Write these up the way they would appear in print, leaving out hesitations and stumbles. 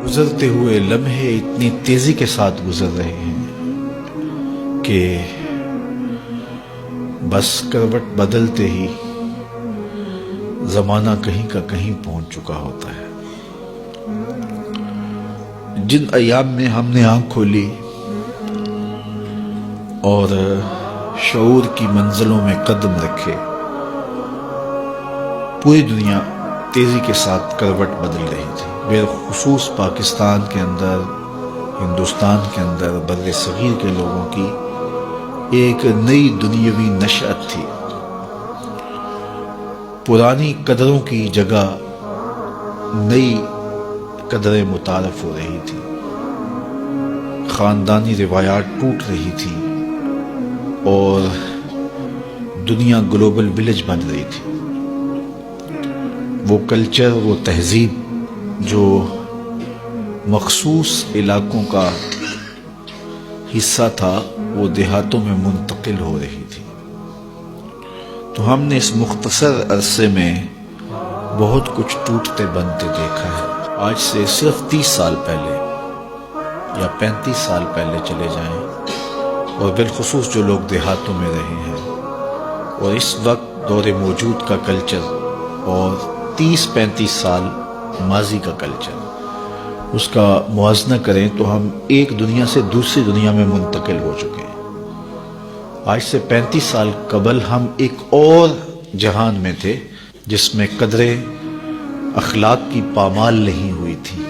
گزرتے ہوئے لمحے اتنی تیزی کے ساتھ گزر رہے ہیں کہ بس کروٹ بدلتے ہی زمانہ کہیں کا کہیں پہنچ چکا ہوتا ہے۔ جن ایام میں ہم نے آنکھ کھولی اور شعور کی منزلوں میں قدم رکھے، پوری دنیا تیزی کے ساتھ کروٹ بدل رہی تھی۔ بالخصوص پاکستان کے اندر، ہندوستان کے اندر، بر صغیر کے لوگوں کی ایک نئی دنیاوی نشأت تھی۔ پرانی قدروں کی جگہ نئی قدریں متعارف ہو رہی تھی، خاندانی روایات ٹوٹ رہی تھی اور دنیا گلوبل ولیج بن رہی تھی۔ وہ کلچر، وہ تہذیب جو مخصوص علاقوں کا حصہ تھا، وہ دیہاتوں میں منتقل ہو رہی تھی۔ تو ہم نے اس مختصر عرصے میں بہت کچھ ٹوٹتے بنتے دیکھا ہے۔ آج سے صرف 30 سال پہلے یا 35 سال پہلے چلے جائیں، اور بالخصوص جو لوگ دیہاتوں میں رہے ہیں، اور اس وقت دور موجود کا کلچر اور 30-35 سال ماضی کا کلچر، اس کا موازنہ کریں تو ہم ایک دنیا سے دوسری دنیا میں منتقل ہو چکے ہیں۔ آج سے 35 سال قبل ہم ایک اور جہان میں تھے، جس میں قدریں اخلاق کی پامال نہیں ہوئی تھی،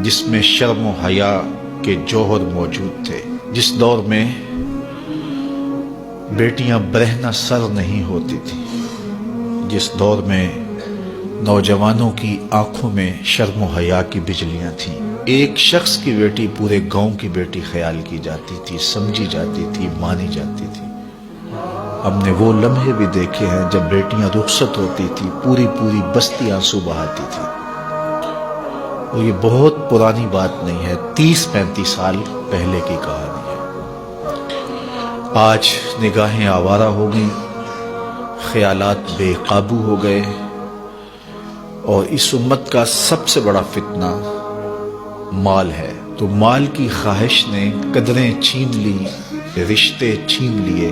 جس میں شرم و حیا کے جوہر موجود تھے، جس دور میں بیٹیاں برہنہ سر نہیں ہوتی تھی، جس دور میں نوجوانوں کی آنکھوں میں شرم و حیا کی بجلیاں تھیں۔ ایک شخص کی بیٹی پورے گاؤں کی بیٹی خیال کی جاتی تھی، سمجھی جاتی تھی، مانی جاتی تھی۔ ہم نے وہ لمحے بھی دیکھے ہیں جب بیٹیاں رخصت ہوتی تھی، پوری بستی آنسو بہاتی تھی۔ اور یہ بہت پرانی بات نہیں ہے، 30-35 سال پہلے کی کہانی ہے۔ آج نگاہیں آوارہ ہو گئیں، خیالات بے قابو ہو گئے، اور اس امت کا سب سے بڑا فتنہ مال ہے۔ تو مال کی خواہش نے قدریں چھین لی، رشتے چھین لیے،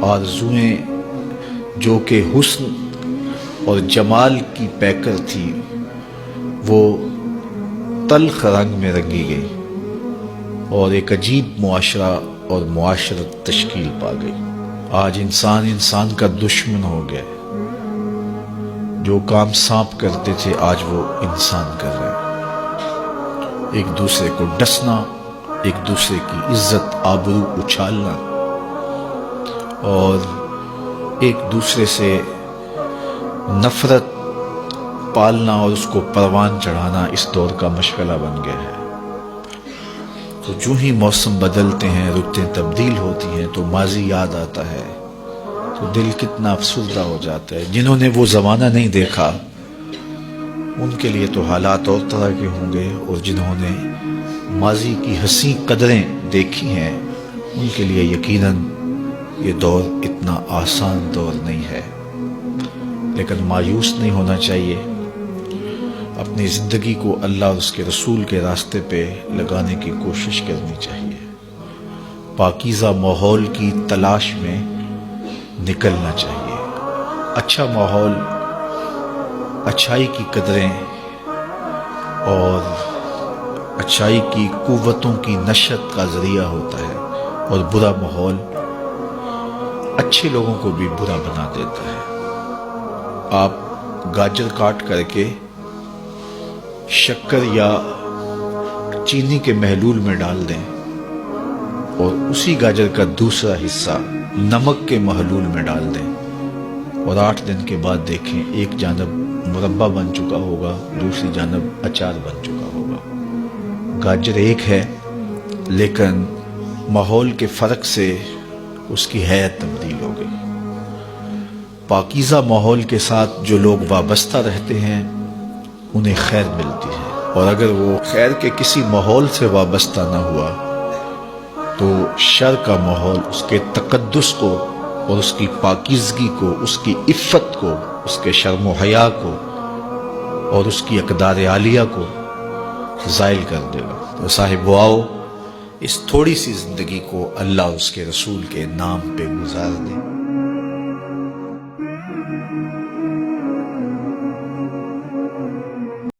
آرزوئیں جو کہ حسن اور جمال کی پیکر تھی، وہ تلخ رنگ میں رنگی گئی، اور ایک عجیب معاشرہ اور معاشرت تشکیل پا گئی۔ آج انسان کا دشمن ہو گیا۔ جو کام سانپ کرتے تھے آج وہ انسان کر رہے ہیں۔ ایک دوسرے کو ڈسنا، ایک دوسرے کی عزت آبرو اچھالنا، اور ایک دوسرے سے نفرت پالنا اور اس کو پروان چڑھانا اس دور کا مشغلہ بن گیا ہے۔ تو جو ہی موسم بدلتے ہیں، رتیں تبدیل ہوتی ہیں، تو ماضی یاد آتا ہے، تو دل کتنا افسردہ ہو جاتا ہے۔ جنہوں نے وہ زمانہ نہیں دیکھا ان کے لیے تو حالات اور طرح کے ہوں گے، اور جنہوں نے ماضی کی حسین قدریں دیکھی ہیں ان کے لیے یقیناً یہ دور اتنا آسان دور نہیں ہے۔ لیکن مایوس نہیں ہونا چاہیے، اپنی زندگی کو اللہ اور اس کے رسول کے راستے پہ لگانے کی کوشش کرنی چاہیے، پاکیزہ ماحول کی تلاش میں نکلنا چاہیے۔ اچھا ماحول اچھائی کی قدریں اور اچھائی کی قوتوں کی نشت کا ذریعہ ہوتا ہے، اور برا ماحول اچھے لوگوں کو بھی برا بنا دیتا ہے۔ آپ گاجر کاٹ کر کے شکر یا چینی کے محلول میں ڈال دیں، اور اسی گاجر کا دوسرا حصہ نمک کے محلول میں ڈال دیں، اور 8 دن کے بعد دیکھیں ایک جانب مربع بن چکا ہوگا، دوسری جانب اچار بن چکا ہوگا۔ گاجر ایک ہے، لیکن ماحول کے فرق سے اس کی حیت تبدیل ہو گئی۔ پاکیزہ ماحول کے ساتھ جو لوگ وابستہ رہتے ہیں انہیں خیر ملتی ہے، اور اگر وہ خیر کے کسی ماحول سے وابستہ نہ ہوا تو شر کا ماحول اس کے تقدس کو اور اس کی پاکیزگی کو، اس کی عفت کو، اس کے شرم و حیا کو اور اس کی اقدار عالیہ کو زائل کر دے گا۔ تو صاحب وہ آؤ اس تھوڑی سی زندگی کو اللہ اور اس کے رسول کے نام پہ گزار دیں۔